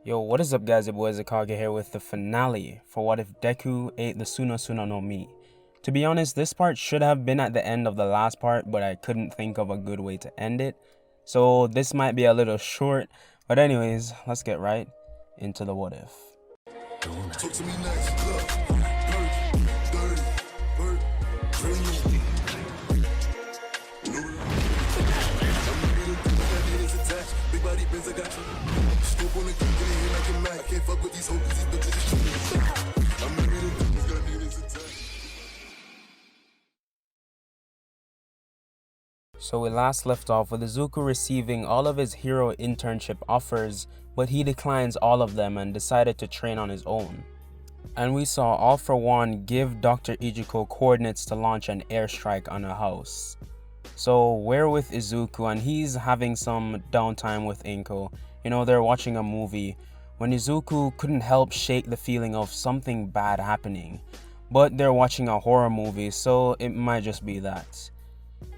Yo, what is up guys, your boy IzuKage here with the finale for What If Deku Ate the Suna no Mi. To be honest, this part should have been at the end of the last part, but I couldn't think of a good way to end it. So this might be a little short, but anyways, let's get right into the what if. Talk to me nice, look, dirty, big body Benz, I got you. Scope on the gun, get in here like a Mac. I can't fuck with these hoes, these bitches is true. I'm the middle, got niggas attack. So we last left off with Izuku receiving all of his hero internship offers, but he declines all of them and decided to train on his own. And we saw All For One give Dr. Izuku coordinates to launch an airstrike on a house. So we're with Izuku and he's having some downtime with Inko. You know, they're watching a movie when Izuku couldn't help shake the feeling of something bad happening. But they're watching a horror movie, so it might just be that.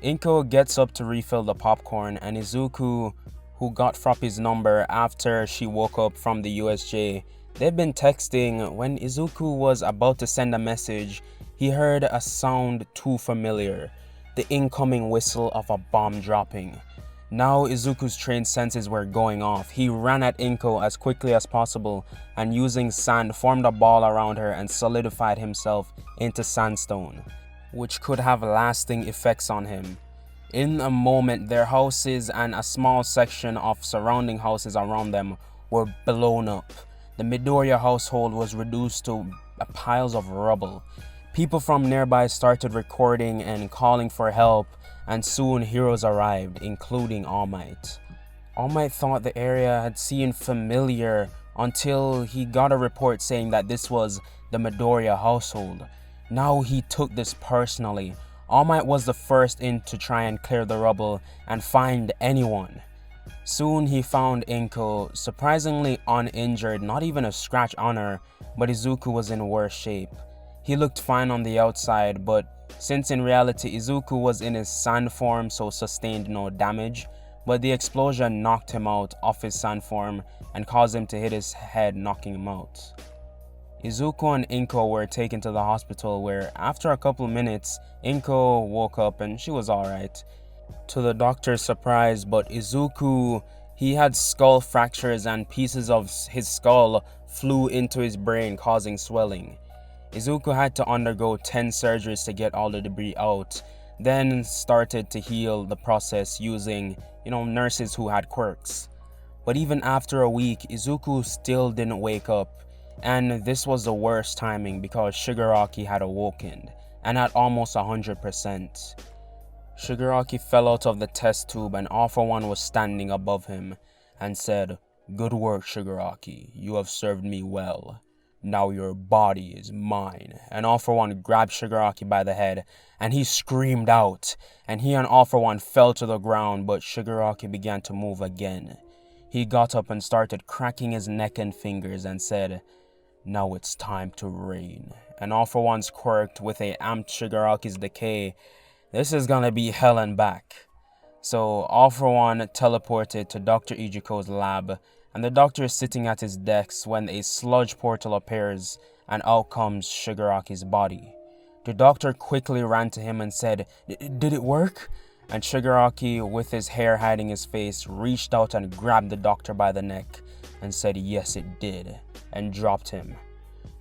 Inko gets up to refill the popcorn and Izuku, who got Froppy's number after she woke up from the USJ, they've been texting. When Izuku was about to send a message, he heard a sound too familiar. The incoming whistle of a bomb dropping. Now Izuku's trained senses were going off. He ran at Inko as quickly as possible and using sand formed a ball around her and solidified himself into sandstone, which could have lasting effects on him. In a moment, their houses and a small section of surrounding houses around them were blown up. The Midoriya household was reduced to piles of rubble. People from nearby started recording and calling for help, and soon heroes arrived, including All Might. All Might thought the area had seemed familiar until he got a report saying that this was the Midoriya household. Now he took this personally. All Might was the first in to try and clear the rubble and find anyone. Soon he found Inko, surprisingly uninjured, not even a scratch on her, but Izuku was in worse shape. He looked fine on the outside, but since in reality Izuku was in his sand form, so sustained no damage, but the explosion knocked him out of his sand form and caused him to hit his head, knocking him out. Izuku and Inko were taken to the hospital where after a couple minutes, Inko woke up and she was alright. To the doctor's surprise, but Izuku, he had skull fractures and pieces of his skull flew into his brain, causing swelling. Izuku had to undergo 10 surgeries to get all the debris out, then started to heal the process using, nurses who had quirks. But even after a week, Izuku still didn't wake up, and this was the worst timing because Shigaraki had awoken, and at almost 100%. Shigaraki fell out of the test tube and All For One was standing above him and said, "Good work, Shigaraki, you have served me well. Now your body is mine." And All For One grabbed Shigaraki by the head and he screamed out, and he and All For One fell to the ground, but Shigaraki began to move again. He got up and started cracking his neck and fingers and said, "Now it's time to reign." And All For One's quirked with a amped Shigaraki's decay. This is gonna be hell and back. So All For One teleported to Dr. Izuku's lab, and the doctor is sitting at his desk when a sludge portal appears and out comes Shigaraki's body. The doctor quickly ran to him and said, "Did it work?" And Shigaraki, with his hair hiding his face, reached out and grabbed the doctor by the neck and said, "Yes, it did," and dropped him.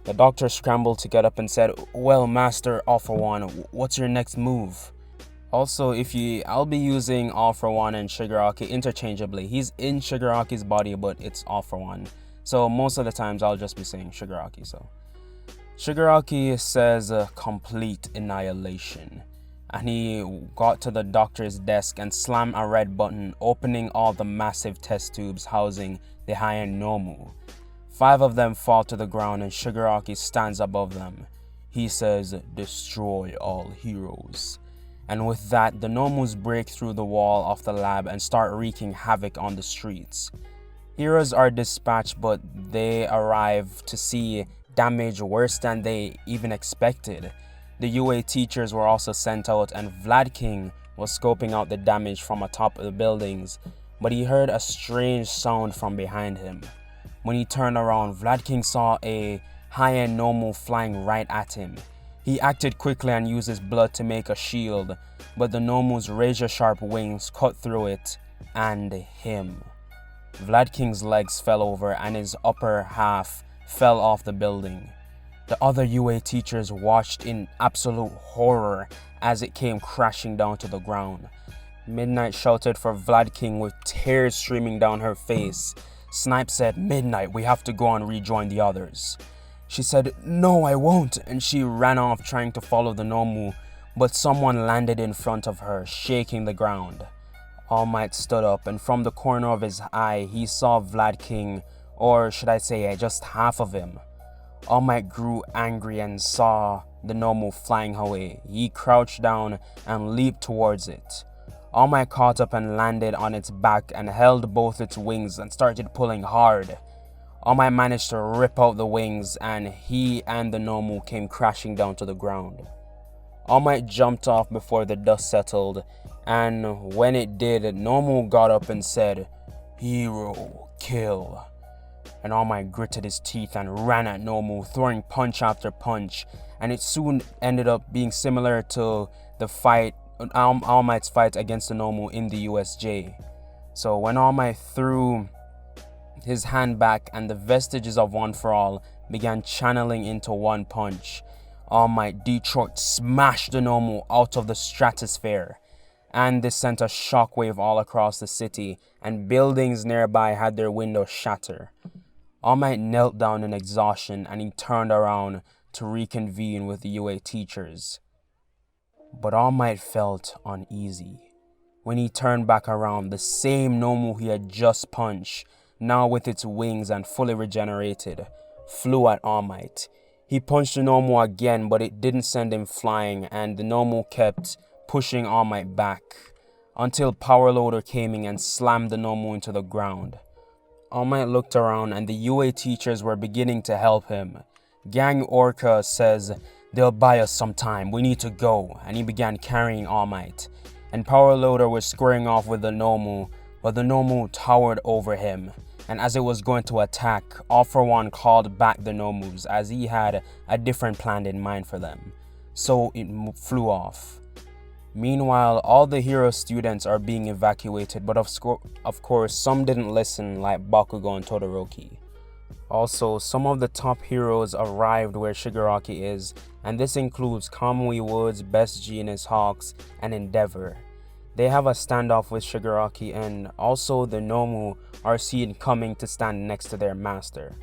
The doctor scrambled to get up and said, "Well, Master All For One, what's your next move?" Also, I'll be using All For One and Shigaraki interchangeably. He's in Shigaraki's body, but it's All For One. So most of the times I'll just be saying Shigaraki. So Shigaraki says complete annihilation. And he got to the doctor's desk and slammed a red button, opening all the massive test tubes housing the Hien Nomu. 5 of them fall to the ground and Shigaraki stands above them. He says, "Destroy all heroes." And with that, the Nomus break through the wall of the lab and start wreaking havoc on the streets. Heroes are dispatched, but they arrive to see damage worse than they even expected. The UA teachers were also sent out, and Vlad King was scoping out the damage from atop of the buildings, but he heard a strange sound from behind him. When he turned around, Vlad King saw a high-end Nomu flying right at him. He acted quickly and used his blood to make a shield, but the Nomu's razor-sharp wings cut through it and him. Vlad King's legs fell over and his upper half fell off the building. The other UA teachers watched in absolute horror as it came crashing down to the ground. Midnight shouted for Vlad King with tears streaming down her face. Snipe said, "Midnight, we have to go and rejoin the others." She said, "No, I won't," and she ran off trying to follow the Nomu, but someone landed in front of her, shaking the ground. All Might stood up, and from the corner of his eye, he saw Vlad King, or should I say, just half of him. All Might grew angry and saw the Nomu flying away. He crouched down and leaped towards it. All Might caught up and landed on its back and held both its wings and started pulling hard. All Might managed to rip out the wings, and he and the Nomu came crashing down to the ground. All Might jumped off before the dust settled, and when it did, Nomu got up and said, "Hero, kill." And All Might gritted his teeth and ran at Nomu, throwing punch after punch, and it soon ended up being similar to the fight, All Might's fight against the Nomu in the USJ. So when All Might threw his hand back and the vestiges of One for All began channeling into one punch, All Might Detroit smashed the Nomu out of the stratosphere, and this sent a shockwave all across the city, and buildings nearby had their windows shatter. All Might knelt down in exhaustion and he turned around to reconvene with the UA teachers. But All Might felt uneasy. When he turned back around, the same Nomu he had just punched, now with its wings and fully regenerated, flew at All Might. He punched the Nomu again, but it didn't send him flying, and the Nomu kept pushing All Might back, until Power Loader came in and slammed the Nomu into the ground. All Might looked around and the UA teachers were beginning to help him. Gang Orca says, "They'll buy us some time, we need to go," and he began carrying All Might. And Power Loader was squaring off with the Nomu, but the Nomu towered over him, and as it was going to attack, All for One called back the Nomus as he had a different plan in mind for them, so it flew off. Meanwhile, all the hero students are being evacuated, but of course some didn't listen, like Bakugo and Todoroki. Also, some of the top heroes arrived where Shigaraki is, and this includes Kamui Woods, Best Jeanist, Hawks, and Endeavor. They have a standoff with Shigaraki, and also the Nomu are seen coming to stand next to their master.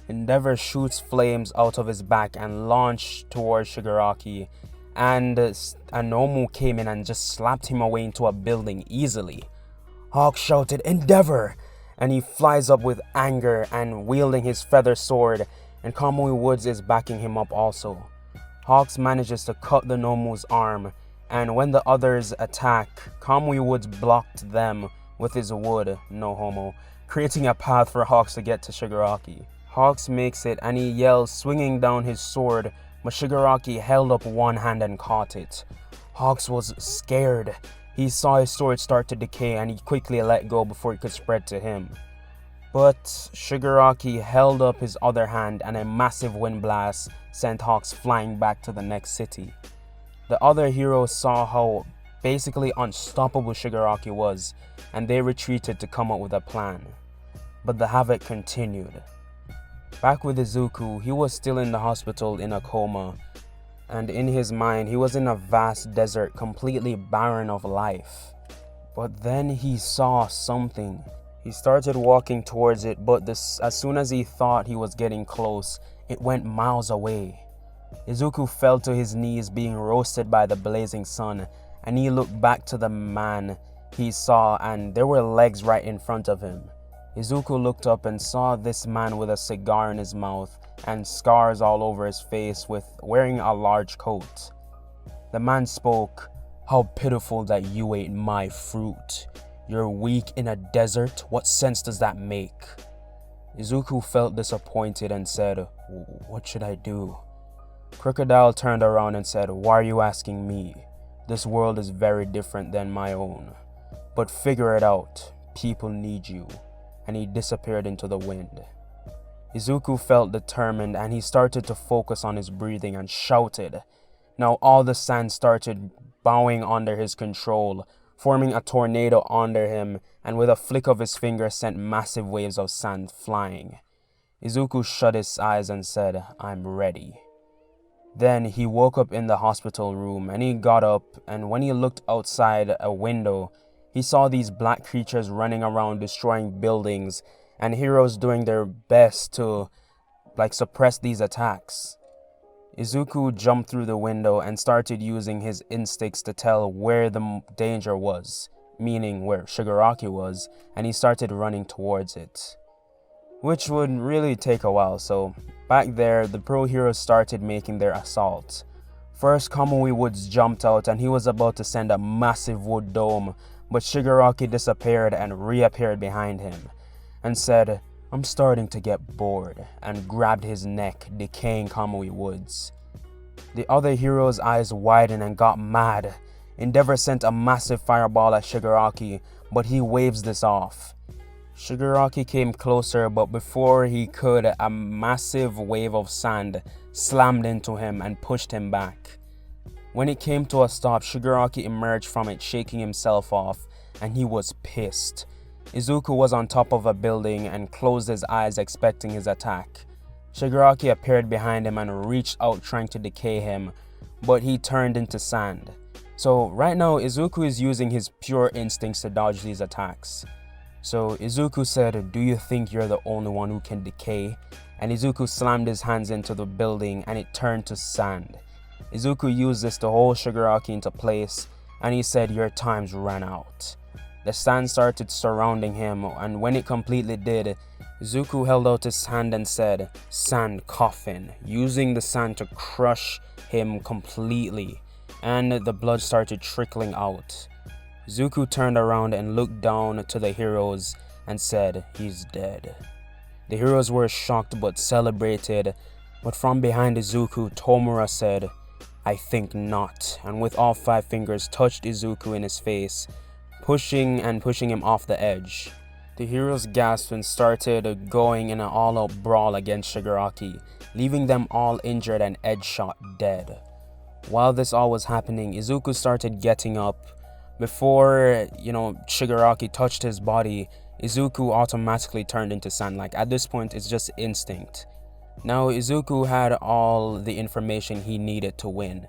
Endeavor shoots flames out of his back and launched towards Shigaraki, and a Nomu came in and just slapped him away into a building easily. Hawk shouted, "Endeavor!" and he flies up with anger and wielding his feather sword, and Kamui Woods is backing him up also. Hawks manages to cut the Nomu's arm, and when the others attack, Kamui Woods blocked them with his wood, no homo, creating a path for Hawks to get to Shigaraki. Hawks makes it and he yells, swinging down his sword, but Shigaraki held up one hand and caught it. Hawks was scared. He saw his sword start to decay and he quickly let go before it could spread to him. But Shigaraki held up his other hand and a massive wind blast sent Hawks flying back to the next city. The other heroes saw how basically unstoppable Shigaraki was, and they retreated to come up with a plan. But the havoc continued. Back with Izuku, he was still in the hospital in a coma, and in his mind he was in a vast desert completely barren of life. But then he saw something. He started walking towards it, but as soon as he thought he was getting close, it went miles away. Izuku fell to his knees being roasted by the blazing sun, and he looked back to the man he saw, and there were legs right in front of him. Izuku looked up and saw this man with a cigar in his mouth and scars all over his face, with wearing a large coat. The man spoke, "How pitiful that you ate my fruit. You're weak in a desert? What sense does that make?" Izuku felt disappointed and said, "What should I do?" Crocodile turned around and said, "Why are you asking me? This world is very different than my own. But figure it out. People need you." and he disappeared into the wind. Izuku felt determined and he started to focus on his breathing and shouted. Now all the sand started bowing under his control, forming a tornado under him, and with a flick of his finger sent massive waves of sand flying. Izuku shut his eyes and said, "I'm ready." Then he woke up in the hospital room and he got up, and when he looked outside a window, he saw these black creatures running around destroying buildings and heroes doing their best to suppress these attacks. Izuku jumped through the window and started using his instincts to tell where the danger was, meaning where Shigaraki was, and he started running towards it, which would really take a while. So back there, the pro heroes started making their assault. First, Kamui Woods jumped out and he was about to send a massive wood dome, but Shigaraki disappeared and reappeared behind him and said, "I'm starting to get bored," and grabbed his neck, decaying Kamui Woods. The other hero's eyes widened and got mad. Endeavor sent a massive fireball at Shigaraki, but he waves this off. Shigaraki came closer, but before he could, a massive wave of sand slammed into him and pushed him back. When it came to a stop, Shigaraki emerged from it shaking himself off, and he was pissed. Izuku was on top of a building and closed his eyes expecting his attack. Shigaraki appeared behind him and reached out trying to decay him, but he turned into sand. So right now Izuku is using his pure instincts to dodge these attacks. So Izuku said, "Do you think you're the only one who can decay?" And Izuku slammed his hands into the building and it turned to sand. Izuku used this to hold Shigaraki into place and he said, "Your time's ran out." The sand started surrounding him, and when it completely did, Izuku held out his hand and said, "Sand coffin," using the sand to crush him completely, and the blood started trickling out. Izuku turned around and looked down to the heroes and said, "He's dead." The heroes were shocked but celebrated, but from behind Izuku, Tomura said, "I think not," and with all 5 fingers touched Izuku in his face, pushing him off the edge. The heroes gasped and started going in an all-out brawl against Shigaraki, leaving them all injured and edge-shot dead. While this all was happening, Izuku started getting up. Before, Shigaraki touched his body, Izuku automatically turned into sand. At this point, it's just instinct. Now, Izuku had all the information he needed to win.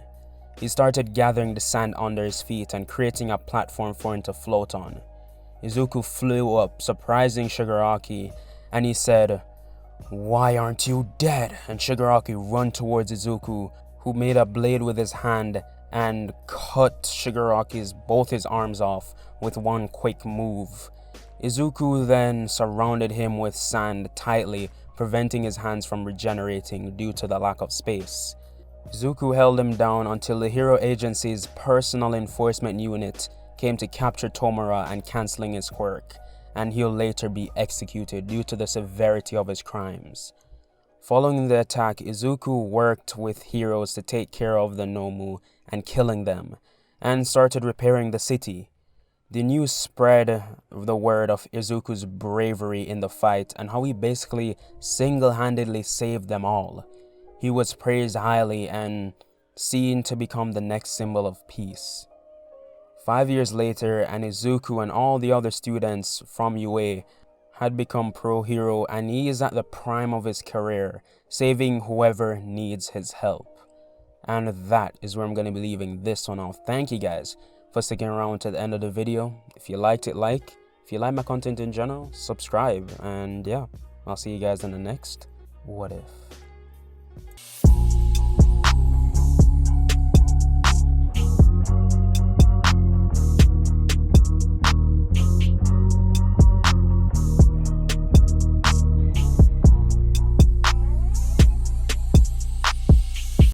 He started gathering the sand under his feet and creating a platform for him to float on. Izuku flew up, surprising Shigaraki, and he said, "Why aren't you dead?" And Shigaraki ran towards Izuku, who made a blade with his hand and cut Shigaraki's both his arms off with one quick move. Izuku then surrounded him with sand tightly, preventing his hands from regenerating due to the lack of space. Izuku held him down until the Hero Agency's personal enforcement unit came to capture Tomura and cancelling his quirk, and he'll later be executed due to the severity of his crimes. Following the attack, Izuku worked with heroes to take care of the Nomu and killing them, and started repairing the city. The news spread the word of Izuku's bravery in the fight and how he basically single-handedly saved them all. He was praised highly and seen to become the next symbol of peace. 5 years later, and Izuku and all the other students from UA had become pro hero, and he is at the prime of his career, saving whoever needs his help. And that is where I'm going to be leaving this one off. Thank you guys for sticking around to the end of the video. If you liked it, like. If you like my content in general, subscribe. And yeah, I'll see you guys in the next What If.